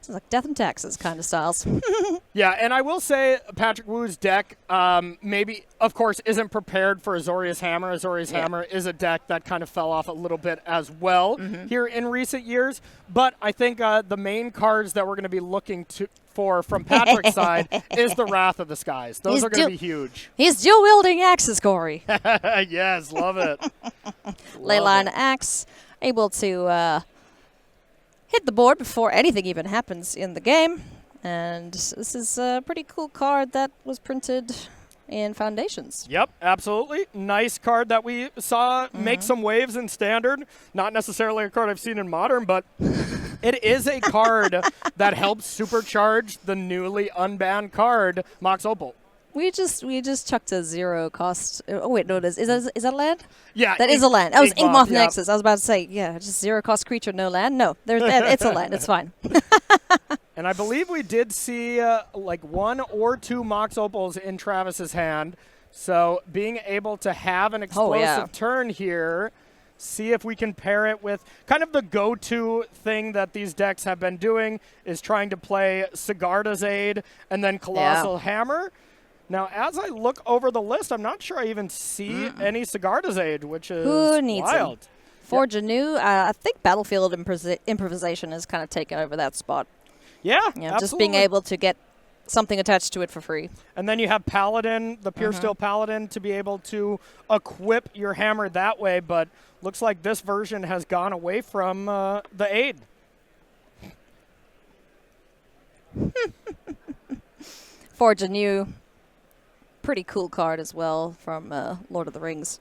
Sounds like death and taxes kind of styles. Yeah, and I will say Patrick Wu's deck maybe, of course, isn't prepared for Azorius Hammer. Azorius Hammer is a deck that kind of fell off a little bit as well here in recent years. But I think the main cards that we're going to be looking for from Patrick's side is the Wrath of the Skies. Those are going to be huge. He's dual-wielding axes, Corey. Yes, love it. Leyline axe, able to hit the board before anything even happens in the game. And this is a pretty cool card that was printed in Foundations. Yep, absolutely. Nice card that we saw make some waves in Standard. Not necessarily a card I've seen in Modern, but it is a card that helps supercharge the newly unbanned card, Mox Opal. We just chucked a 0 cost. Oh wait, no, it is. Is that a land? Yeah, that is a land. That was Inkmoth yeah. Nexus. I was about to say, yeah, just 0 cost creature, no land. No, it's a land. It's fine. And I believe we did see like 1 or 2 Mox Opals in Travis's hand. So being able to have an explosive turn here, see if we can pair it with kind of the go-to thing that these decks have been doing is trying to play Sigarda's Aid and then Colossal Hammer. Now, as I look over the list, I'm not sure I even see any Sigarda's Aid, which is Who needs wild. For Janu, I think Battlefield Improvisation has kind of taken over that spot. Yeah, absolutely. Just being able to get something attached to it for free. And then you have Paladin, the Pure Steel Paladin, to be able to equip your hammer that way, but looks like this version has gone away from the Aid. For Janu, pretty cool card as well from Lord of the Rings.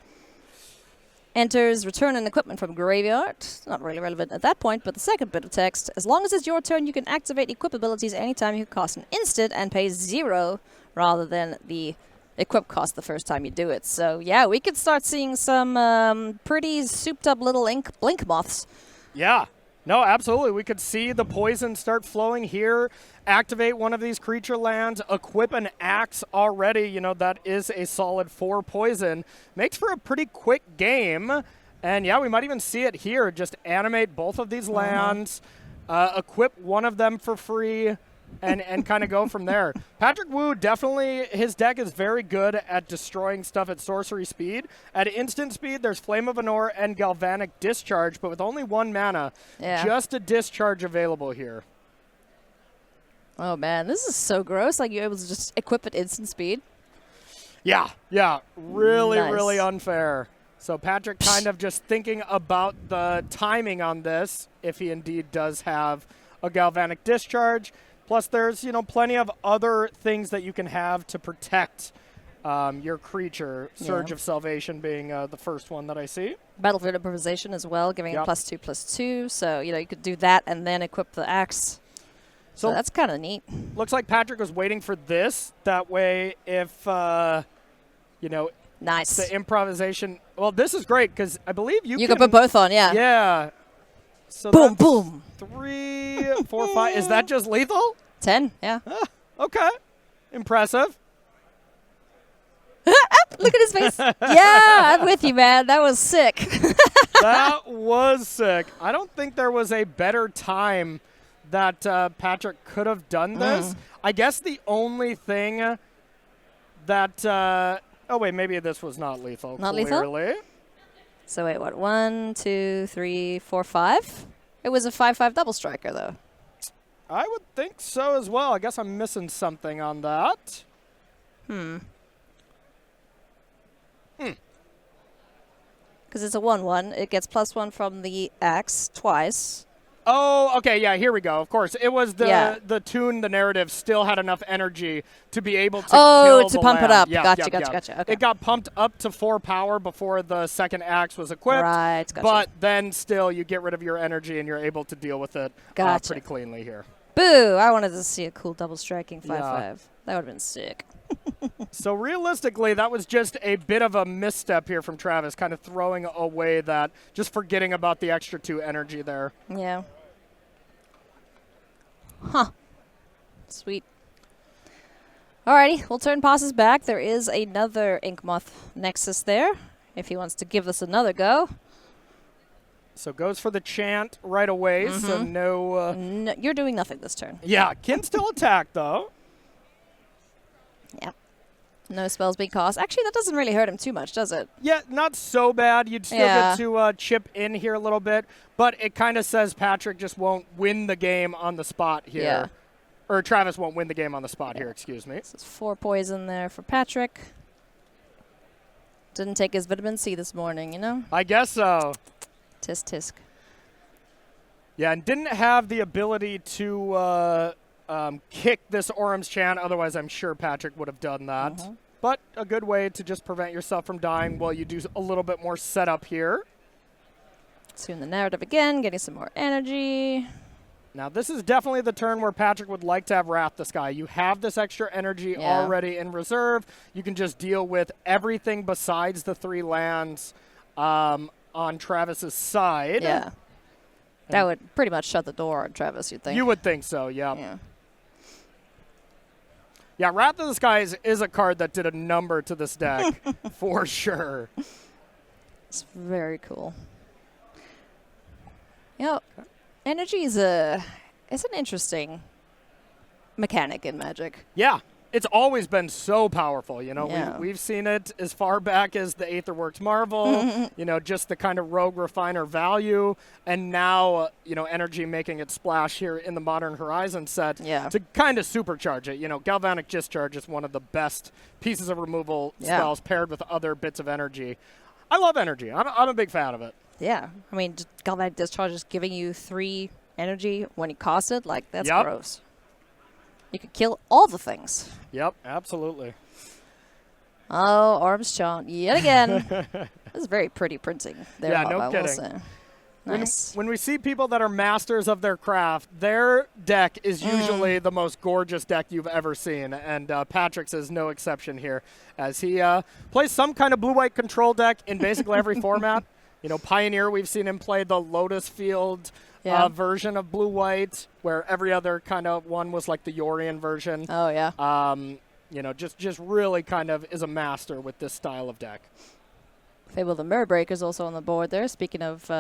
Enters, return an equipment from graveyard. Not really relevant at that point, but the second bit of text. As long as it's your turn, you can activate equip abilities anytime you cast an instant and pay 0 rather than the equip cost the first time you do it. So, yeah, we could start seeing some pretty souped-up little blink moths. Yeah. No, absolutely. We could see the poison start flowing here, activate one of these creature lands, equip an axe already. You know, that is a solid 4 poison. Makes for a pretty quick game. And, yeah, we might even see it here. Just animate both of these lands, equip one of them for free, and kind of go from there. Patrick Wu, definitely, his deck is very good at destroying stuff at sorcery speed. At instant speed, there's Flame of Anor and Galvanic Discharge, but with only 1 mana, just a discharge available here. Oh, man, this is so gross. Like, you're able to just equip at instant speed. Yeah. Really unfair. So Patrick kind of just thinking about the timing on this, if he indeed does have a Galvanic Discharge. Plus, there's, you know, plenty of other things that you can have to protect your creature. Surge of Salvation being the first one that I see. Battlefield Improvisation as well, giving it +2/+2. So, you know, you could do that and then equip the axe. So that's kind of neat. Looks like Patrick was waiting for this. That way, if, you know, nice. The improvisation. Well, this is great because I believe you can put both on, Yeah. So boom, boom. 3, 4, 5. Is that just lethal? 10, yeah. Okay. Impressive. Look at his face. Yeah, I'm with you, man. That was sick. That was sick. I don't think there was a better time that Patrick could have done this. I guess the only thing that... oh, wait, maybe this was not lethal. Not clearly. lethal? So wait, what? 1, 2, 3, 4, 5? It was a 5/5 double striker, though. I would think so as well. I guess I'm missing something on that. Because it's a 1/1. It gets +1 from the axe twice. Oh, okay, yeah, here we go. Of course, it was the tune, the narrative still had enough energy to be able to kill the pump land. it up. Yeah, Gotcha. Okay. It got pumped up to 4 power before the second axe was equipped. Right, gotcha. But then still, you get rid of your energy and you're able to deal with it pretty cleanly here. Boo! I wanted to see a cool double striking 5/5. That would have been sick. So realistically, that was just a bit of a misstep here from Travis, kind of throwing away that, just forgetting about the extra 2 energy there. Yeah. Huh. Sweet. Alrighty, we'll turn passes back. There is another Inkmoth Nexus there, if he wants to give us another go. So goes for the chant right away. So no. No, you're doing nothing this turn. Yeah, can still attack though. Yep. No spells being cast. Actually, that doesn't really hurt him too much, does it? Yeah, not so bad. You'd still get to chip in here a little bit, but it kind of says Patrick just won't win the game on the spot here. Yeah. Or Travis won't win the game on the spot here, excuse me. This is 4 poison there for Patrick. Didn't take his vitamin C this morning, you know? I guess so. Tisk tisk. Yeah, and didn't have the ability to kick this Orum's Chant. Otherwise, I'm sure Patrick would have done that. But a good way to just prevent yourself from dying while you do a little bit more setup here. Soon the narrative again, getting some more energy. Now, this is definitely the turn where Patrick would like to have Wrath the Sky. You have this extra energy already in reserve. You can just deal with everything besides the 3 lands on Travis's side. Yeah. That would pretty much shut the door on Travis, you'd think. You would think so, yeah. Yeah, Wrath of the Skies is a card that did a number to this deck, for sure. It's very cool. You know, energy is an interesting mechanic in Magic. Yeah, it's always been so powerful. You know, Yeah. we've seen it as far back as the Aetherworks Marvel, you know, just the kind of Rogue Refiner value. And now, you know, energy making its splash here in the Modern Horizon set to kind of supercharge it. You know, Galvanic Discharge is one of the best pieces of removal spells paired with other bits of energy. I love energy. I'm a big fan of it. Yeah. I mean, Galvanic Discharge is giving you 3 energy when you cast it. Like, that's gross. You could kill all the things. Yep, absolutely. Oh, Orum's Chant yet again. This is very pretty printing there. Yeah, Bob, no I will kidding. say. Nice. When we see people that are masters of their craft, their deck is usually the most gorgeous deck you've ever seen, and Patrick's is no exception here, as he plays some kind of blue-white control deck in basically every format. You know, Pioneer, we've seen him play the Lotus Field version of blue-white, where every other kind of one was like the Yorion version. Oh, yeah. You know, just really kind of is a master with this style of deck. Fable the Mirrorbreaker's also on the board there, speaking of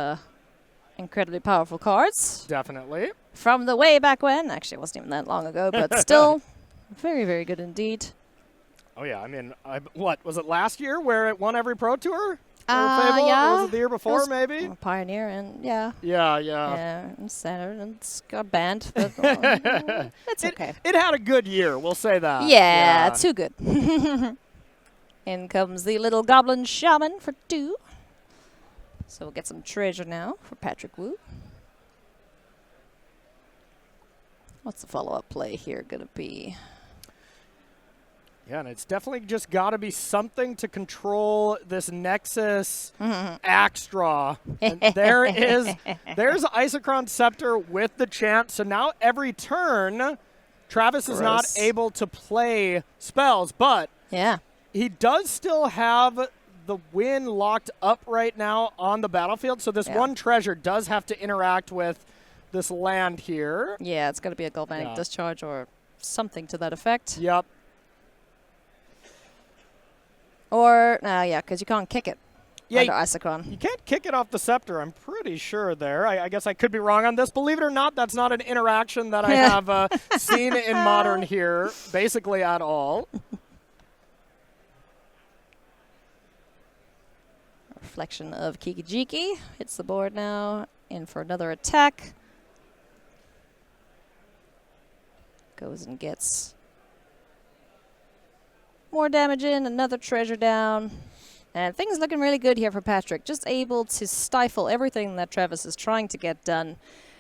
incredibly powerful cards. Definitely. From the way back when. Actually, it wasn't even that long ago, but still very, very good indeed. Oh, yeah. I mean, what, was it last year where it won every Pro Tour? Yeah. Or was it the year before, maybe? Pioneer, and yeah, and Standard, and it's got banned, but it's okay. It had a good year, we'll say that. Yeah, too good. In comes the little Goblin Shaman for 2. So we'll get some treasure now for Patrick Wu. What's the follow-up play here going to be? Yeah, and it's definitely just got to be something to control this Nexus axe draw. And there's Isochron Scepter with the chant. So now every turn, Travis is not able to play spells, but he does still have the win locked up right now on the battlefield. So this one treasure does have to interact with this land here. Yeah, it's going to be a Galvanic Discharge or something to that effect. Yep. Or, because you can't kick it under Isochron. You can't kick it off the Scepter, I'm pretty sure there. I guess I could be wrong on this. Believe it or not, that's not an interaction that I have seen in Modern here, basically at all. Reflection of Kikijiki. Hits the board now. In for another attack. Goes and gets more damage in, another treasure down. And things looking really good here for Patrick. Just able to stifle everything that Travis is trying to get done.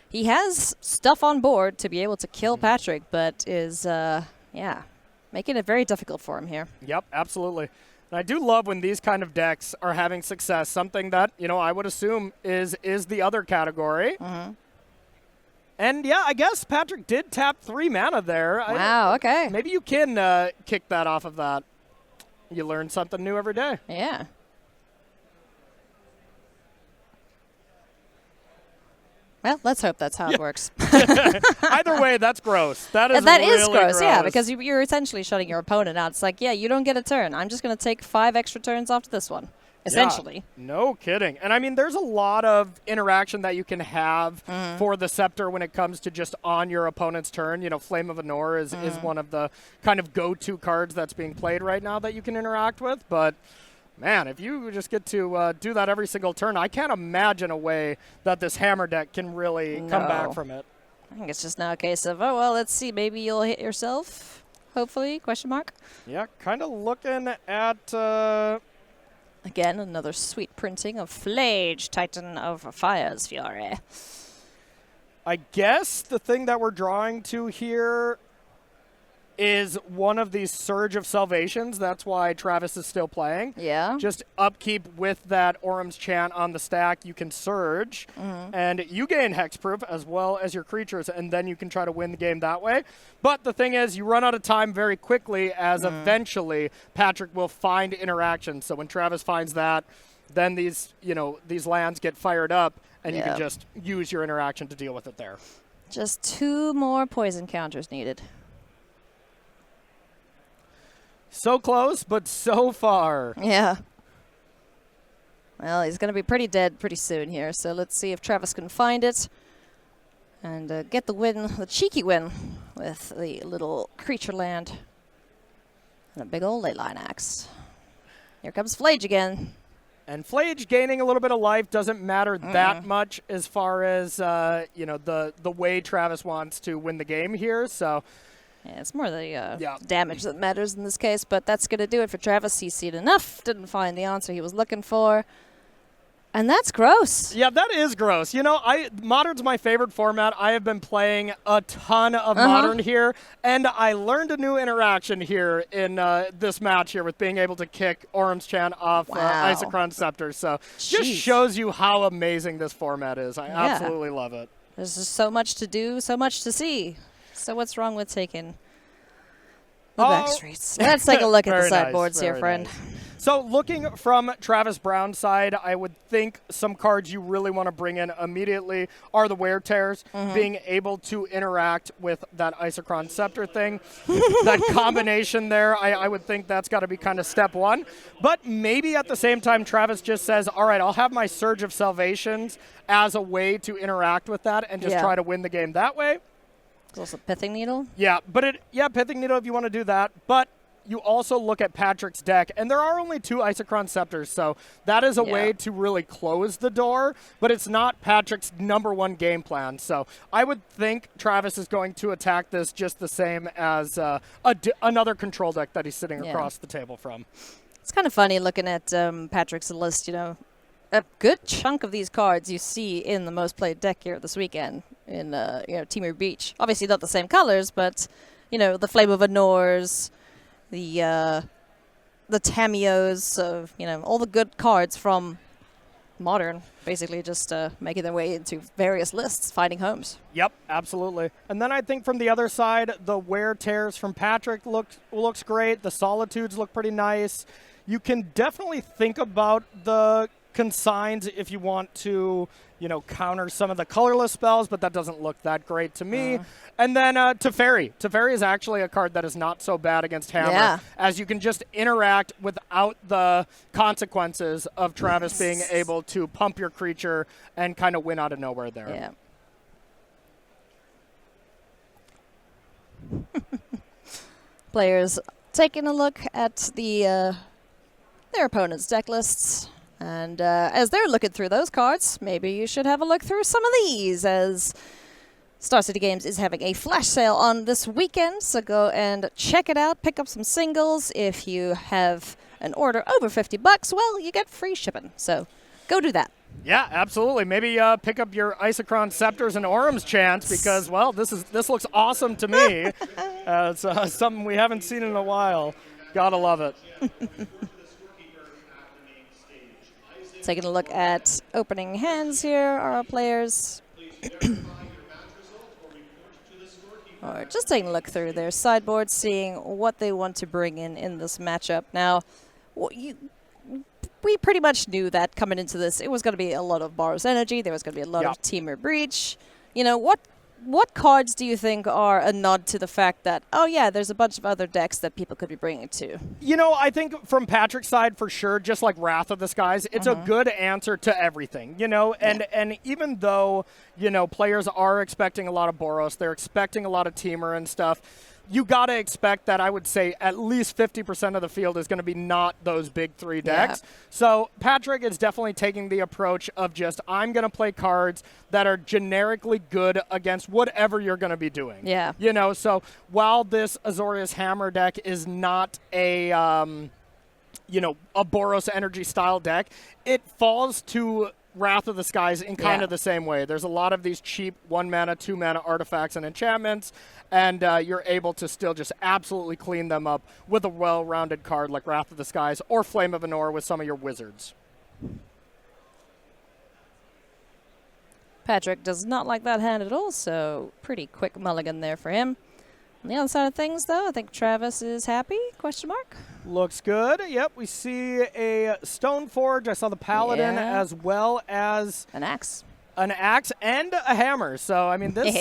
He has stuff on board to be able to kill Patrick, but is, making it very difficult for him here. Yep, absolutely. And I do love when these kind of decks are having success, something that, you know, I would assume is the other category. And, yeah, I guess Patrick did tap 3 mana there. Wow, okay. Maybe you can kick that off of that. You learn something new every day. Yeah. Well, let's hope that's how it works. Either way, that's gross. That is really gross. Yeah, because you're essentially shutting your opponent out. It's like, yeah, you don't get a turn. I'm just going to take 5 extra turns after this one. essentially. Yeah, no kidding. And I mean, there's a lot of interaction that you can have for the Scepter when it comes to just on your opponent's turn. You know, Flame of Anor is one of the kind of go-to cards that's being played right now that you can interact with. But, man, if you just get to do that every single turn, I can't imagine a way that this Hammer deck can really come back from it. I think it's just now a case of, oh, well, let's see, maybe you'll hit yourself, hopefully, question mark. Yeah, kind of looking at... Again, another sweet printing of Flage, Titan of Fire's Fury. I guess the thing that we're drawing to here is one of these Surge of Salvations. That's why Travis is still playing. Yeah. Just upkeep with that Orum's Chant on the stack. You can Surge, and you gain Hexproof as well as your creatures, and then you can try to win the game that way. But the thing is, you run out of time very quickly, as eventually Patrick will find interaction. So when Travis finds that, then these lands get fired up, and you can just use your interaction to deal with it there. Just 2 more poison counters needed. So close, but so far. Yeah. Well, he's going to be pretty dead pretty soon here, so let's see if Travis can find it and get the win, the cheeky win, with the little creature land and a big old leyline axe. Here comes Flage again. And Flage gaining a little bit of life doesn't matter that much as far as the way Travis wants to win the game here. So. Yeah, it's more the damage that matters in this case, but that's going to do it for Travis. He's seen enough, didn't find the answer he was looking for, and that's gross. Yeah, that is gross. You know, Modern's my favorite format. I have been playing a ton of Modern here, and I learned a new interaction here in this match here with being able to kick Orum's Chant off Isochron Scepter. So just shows you how amazing this format is. I absolutely love it. There's just so much to do, so much to see. So what's wrong with taking the back streets? Let's take a look at the sideboards here, friend. Nice. So looking from Travis Brown's side, I would think some cards you really want to bring in immediately are the Wear Tears, being able to interact with that Isochron Scepter thing. That combination there, I would think that's got to be kind of step one. But maybe at the same time, Travis just says, all right, I'll have my Surge of Salvations as a way to interact with that and just try to win the game that way. There's also Pithing Needle. Yeah, but Pithing Needle if you want to do that. But you also look at Patrick's deck, and there are only 2 Isochron Scepters, so that is a way to really close the door, but it's not Patrick's #1 game plan. So I would think Travis is going to attack this just the same as another control deck that he's sitting across the table from. It's kind of funny looking at Patrick's list, A good chunk of these cards you see in the most played deck here this weekend in Timur Beach. Obviously not the same colors, but the Flame of Anors, the Tamios, all the good cards from Modern, basically just making their way into various lists, finding homes. Yep, absolutely. And then I think from the other side, the Wear Tears from Patrick looks great. The Solitudes look pretty nice. You can definitely think about the Consigns if you want to, counter some of the colorless spells, but that doesn't look that great to me. And then Teferi. Teferi is actually a card that is not so bad against Hammer, as you can just interact without the consequences of Travis being able to pump your creature and kind of win out of nowhere there. Yeah. Players taking a look at their opponent's deck lists. And as they're looking through those cards, maybe you should have a look through some of these, as Star City Games is having a flash sale on this weekend. So go and check it out. Pick up some singles. If you have an order over $50, well, you get free shipping. So go do that. Yeah, absolutely. Maybe pick up your Isochron Scepters and Orum's Chants because, well, this looks awesome to me. It's something we haven't seen in a while. Gotta love it. Taking a look at opening hands here, our players. Or just taking a look through their sideboards, seeing what they want to bring in this matchup. Now, we pretty much knew that coming into this, it was going to be a lot of Boros Energy. There was going to be a lot of Temur Breach. What what cards do you think are a nod to the fact that, oh yeah, there's a bunch of other decks that people could be bringing to? You know, I think from Patrick's side, for sure, just like Wrath of the Skies, it's a good answer to everything, you know? And even though, you know, players are expecting a lot of Boros, they're expecting a lot of Teamer and stuff, you got to expect that I would say at least 50% of the field is going to be not those big 3 decks. Yeah. So Patrick is definitely taking the approach of just, I'm going to play cards that are generically good against whatever you're going to be doing. Yeah. You know, so while this Azorius Hammer deck is not a, you know, a Boros Energy style deck, it falls to Wrath of the Skies in kind of the same way. There's a lot of these cheap 1 mana, 2 mana artifacts and enchantments, and you're able to still just absolutely clean them up with a well-rounded card like Wrath of the Skies or Flame of Anor with some of your wizards. Patrick does not like that hand at all, so pretty quick mulligan there for him. On the other side of things, though, I think Travis is happy, question mark. Looks good. Yep, we see a Stoneforge. I saw the Paladin as well as an axe. An axe and a hammer. So, I mean, this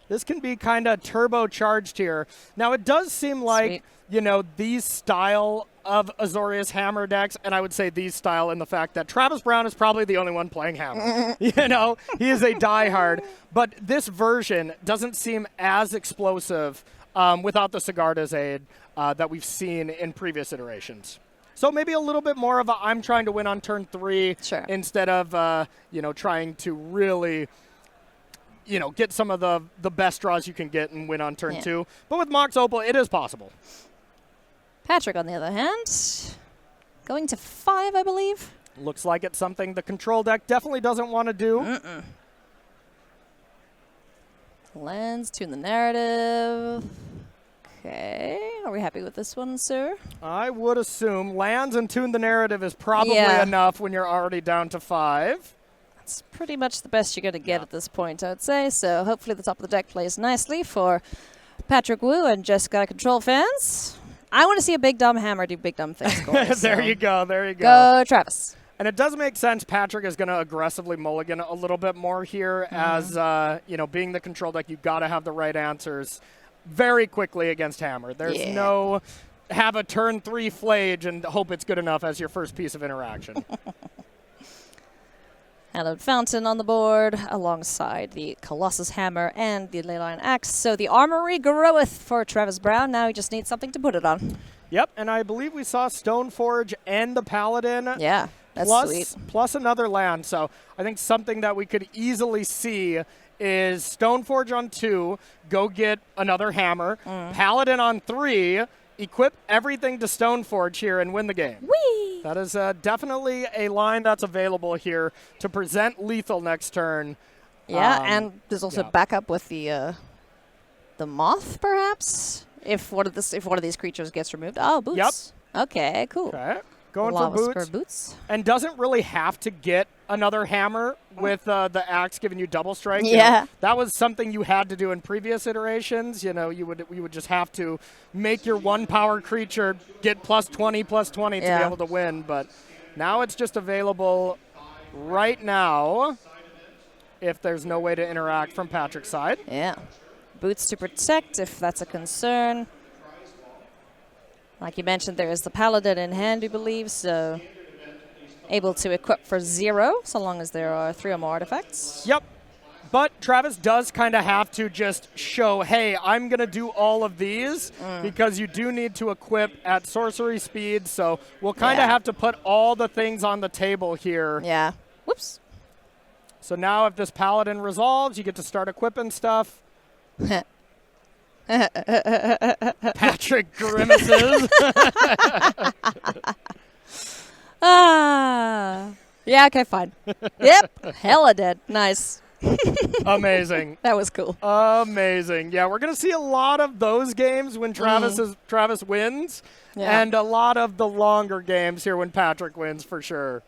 this can be kind of turbocharged here. Now, it does seem like, you know, these style of Azorius Hammer decks, and I would say these style in the fact that Travis Brown is probably the only one playing Hammer. You know, he is a diehard. But this version doesn't seem as explosive without the Sigarda's aid that we've seen in previous iterations. So maybe a little bit more of a I'm trying to win on turn 3 instead of, you know, trying to really, you know, get some of the best draws you can get and win on turn 2. But with Mox Opal, it is possible. Patrick, on the other hand, going to 5, I believe. Looks like it's something the control deck definitely doesn't want to do. Lands, tune the narrative. Okay, are we happy with this one, sir? I would assume lands and tune the narrative is probably enough when you're already down to 5. That's pretty much the best you're going to get at this point, I would say. So hopefully the top of the deck plays nicely for Patrick Wu and Jeskai Control fans. I want to see a big dumb hammer do big dumb things. There you go. There you go. Go, Travis. And it does make sense. Patrick is going to aggressively mulligan a little bit more here as, you know, being the control deck, you've got to have the right answers very quickly against Hammer. There's no have a turn 3 Flage and hope it's good enough as your first piece of interaction. Hallowed Fountain on the board alongside the Colossus Hammer and the Leyline Axe. So the armory groweth for Travis Brown. Now he just needs something to put it on. Yep, and I believe we saw Stoneforge and the Paladin. Yeah, that's sweet. Plus another land. So I think something that we could easily see is Stoneforge on 2, go get another hammer. Paladin on 3, equip everything to Stoneforge here and win the game. Whee! That is definitely a line that's available here to present lethal next turn. Yeah, and there's also backup with the moth, perhaps, if one of these creatures gets removed. Oh, boots. Yep. Okay, cool. Okay. Going for boots. And doesn't really have to get another hammer with the axe giving you double strike. Yeah. You know, that was something you had to do in previous iterations. You know, you would just have to make your 1 power creature get +20 to be able to win. But now it's just available right now if there's no way to interact from Patrick's side. Yeah. Boots to protect if that's a concern. Like you mentioned, there is the Paladin in hand, we believe, so able to equip for 0, so long as there are 3 or more artifacts. Yep. But Travis does kind of have to just show, hey, I'm going to do all of these because you do need to equip at sorcery speed, so we'll kind of have to put all the things on the table here. Yeah. Whoops. So now if this Paladin resolves, you get to start equipping stuff. Patrick grimaces. Yeah, okay, fine. Yep, hella dead. Nice. Amazing. That was cool. Amazing. Yeah, we're going to see a lot of those games when Travis wins, and a lot of the longer games here when Patrick wins for sure.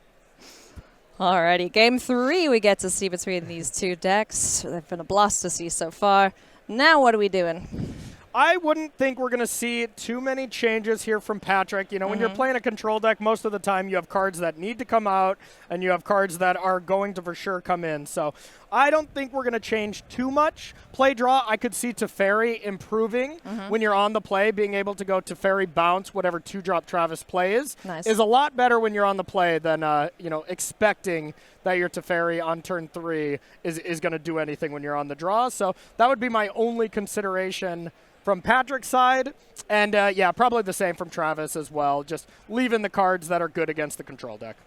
Alrighty, game 3 we get to see between these two decks. They've been a blast to see so far. Now what are we doing? I wouldn't think we're going to see too many changes here from Patrick. You know, when you're playing a control deck, most of the time you have cards that need to come out and you have cards that are going to for sure come in. So I don't think we're going to change too much. Play draw, I could see Teferi improving when you're on the play, being able to go Teferi bounce whatever 2-drop Travis plays is a lot better when you're on the play than, you know, expecting that your Teferi on turn 3 is going to do anything when you're on the draw. So that would be my only consideration from Patrick's side, and yeah, probably the same from Travis as well, just leaving the cards that are good against the control deck.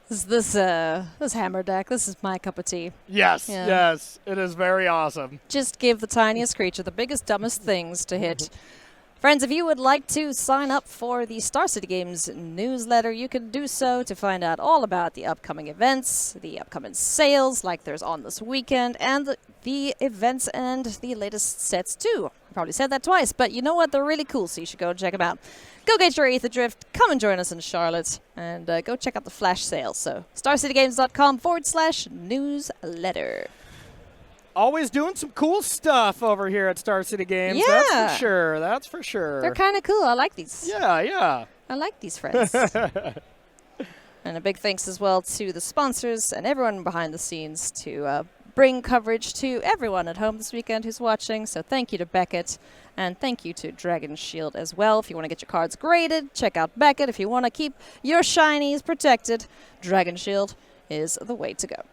This hammer deck, this is my cup of tea. Yes, yes, it is very awesome. Just give the tiniest creature the biggest, dumbest things to hit. Friends, if you would like to sign up for the Star City Games newsletter, you can do so to find out all about the upcoming events, the upcoming sales like there's on this weekend, and the events and the latest sets too. I probably said that twice, but you know what? They're really cool, so you should go and check them out. Go get your Aether Drift, come and join us in Charlotte, and go check out the flash sales. So starcitygames.com/newsletter. Always doing some cool stuff over here at Star City Games. Yeah. That's for sure. That's for sure. They're kind of cool. I like these. Yeah, yeah. I like these friends. And a big thanks as well to the sponsors and everyone behind the scenes to bring coverage to everyone at home this weekend who's watching. So thank you to Beckett, and thank you to Dragon Shield as well. If you want to get your cards graded, check out Beckett. If you want to keep your shinies protected, Dragon Shield is the way to go.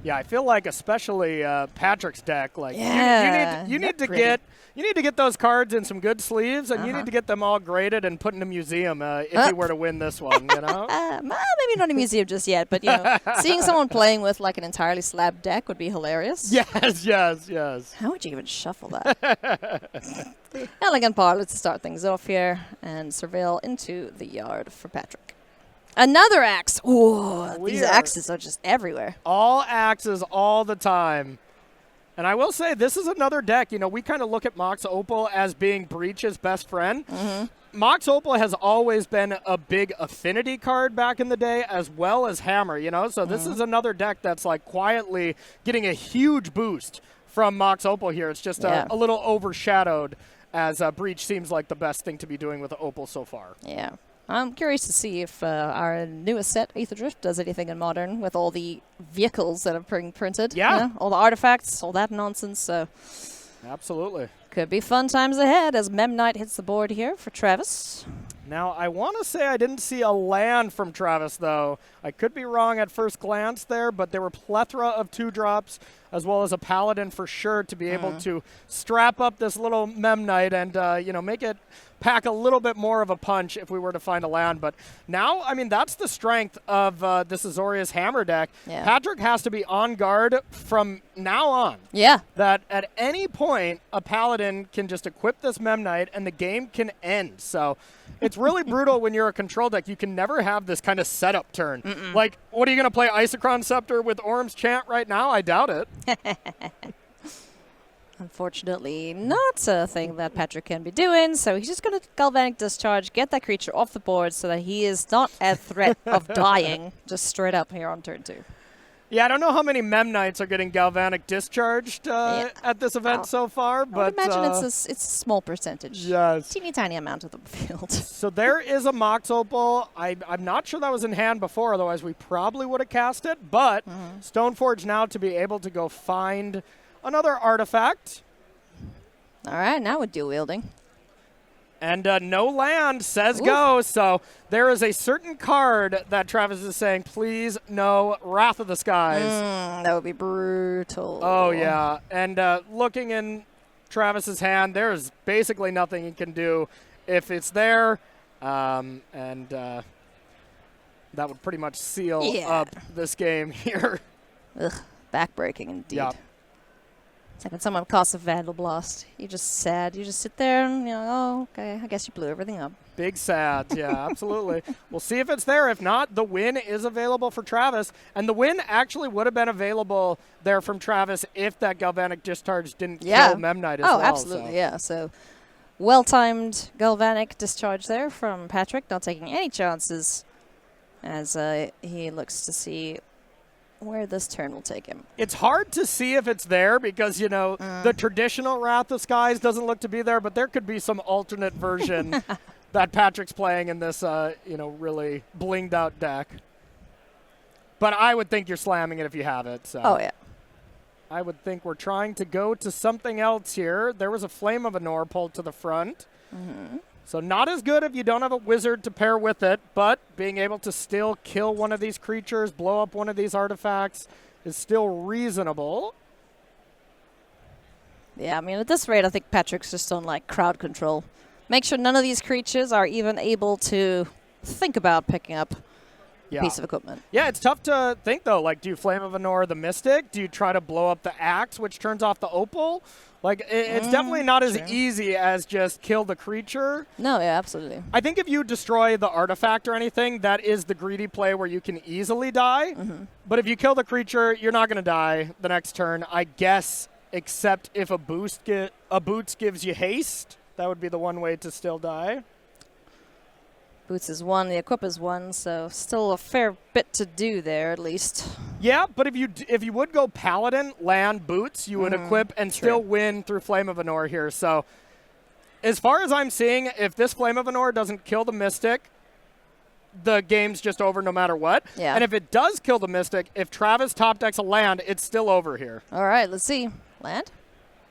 Yeah, I feel like especially Patrick's deck, like you need to get those cards in some good sleeves, and you need to get them all graded and put in a museum if you were to win this one. You know, maybe not a museum just yet, but you know, seeing someone playing with like an entirely slabbed deck would be hilarious. Yes, yes, yes. How would you even shuffle that? Elegant Parlor to start things off here, and Surveil into the yard for Patrick. Another axe. Ooh, these axes are just everywhere. All axes all the time. And I will say, this is another deck. You know, we kind of look at Mox Opal as being Breach's best friend. Mox Opal has always been a big affinity card back in the day, as well as Hammer, you know? So this is another deck that's like quietly getting a huge boost from Mox Opal here. It's just a little overshadowed, as Breach seems like the best thing to be doing with Opal so far. Yeah. I'm curious to see if our newest set, Aether Drift, does anything in Modern with all the vehicles that are being printed. Yeah. You know, all the artifacts, all that nonsense. So absolutely. Could be fun times ahead as Mem Knight hits the board here for Travis. Now, I want to say I didn't see a land from Travis, though. I could be wrong at first glance there, but there were plethora of 2-drops, as well as a Paladin for sure to be able to strap up this little Mem Knight and, you know, make it pack a little bit more of a punch if we were to find a land. But now, I mean, that's the strength of this Azorius Hammer deck. Yeah. Patrick has to be on guard from now on. Yeah. That at any point, a Paladin can just equip this Mem Knight and the game can end. So it's really brutal when you're a control deck. You can never have this kind of setup turn. Like, what are you going to play Isochron Scepter with Orm's Chant right now? I doubt it. Unfortunately, not a thing that Patrick can be doing, so he's just going to Galvanic Discharge, get that creature off the board so that he is not at threat of dying just straight up here on turn 2. Yeah, I don't know how many Mem Knights are getting Galvanic Discharged at this event so far, but I imagine it's a small percentage. Yes. Teeny tiny amount of the field. So there is a Mox Opal. I'm not sure that was in hand before, otherwise we probably would have cast it, but Stoneforge now to be able to go find another artifact. All right, now with dual wielding. And no land says go. So there is a certain card that Travis is saying, please, no, Wrath of the Skies. That would be brutal. Oh, yeah. And looking in Travis's hand, there's basically nothing he can do if it's there. And that would pretty much seal up this game here. Ugh, backbreaking indeed. Yep. It's like when someone casts a Vandal Blast. You're just sad. You just sit there and, you know, oh, okay, I guess you blew everything up. Big sad, yeah, absolutely. We'll see if it's there. If not, the win is available for Travis. And the win actually would have been available there from Travis if that Galvanic Discharge didn't kill Mem Knight as well. Oh, absolutely, yeah. So well-timed Galvanic Discharge there from Patrick, not taking any chances as he looks to see where this turn will take him. It's hard to see if it's there because, you know, the traditional Wrath of Skies doesn't look to be there, but there could be some alternate version that Patrick's playing in this, you know, really blinged out deck. But I would think you're slamming it if you have it. So. Oh, yeah. I would think we're trying to go to something else here. There was a Flame of Anor pulled to the front. So not as good if you don't have a wizard to pair with it, but being able to still kill one of these creatures, blow up one of these artifacts is still reasonable. Yeah, I mean, at this rate, I think Patrick's just on, like, crowd control. Make sure none of these creatures are even able to think about picking up a piece of equipment. Yeah, it's tough to think, though. Like, do you Flame of Anor the Mystic? Do you try to blow up the Axe, which turns off the Opal? Like, it's definitely not as easy as just kill the creature. No, yeah, absolutely. I think if you destroy the artifact or anything, that is the greedy play where you can easily die. But if you kill the creature, you're not going to die the next turn, I guess, except if a boots gives you haste. That would be the one way to still die. Boots is 1, the equip is 1, so still a fair bit to do there, at least. Yeah, but if you would go Paladin, land, Boots, you would equip and still win through Flame of Anor here. So as far as I'm seeing, if this Flame of Anor doesn't kill the Mystic, the game's just over no matter what. Yeah. And if it does kill the Mystic, if Travis top decks a land, it's still over here. All right, let's see. Land?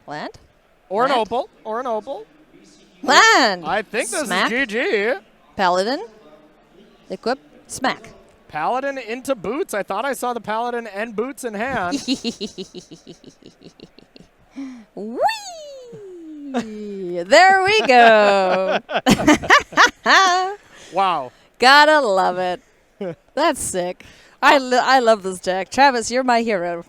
Land? Or Land? an Opal. Or an Opal. Land! I think this Smack. is GG. Paladin. Equip. Smack. Paladin into Boots. I thought I saw the Paladin and Boots in hand. Whee! There we go. Wow. Gotta love it. That's sick. I love this deck. Travis, you're my hero.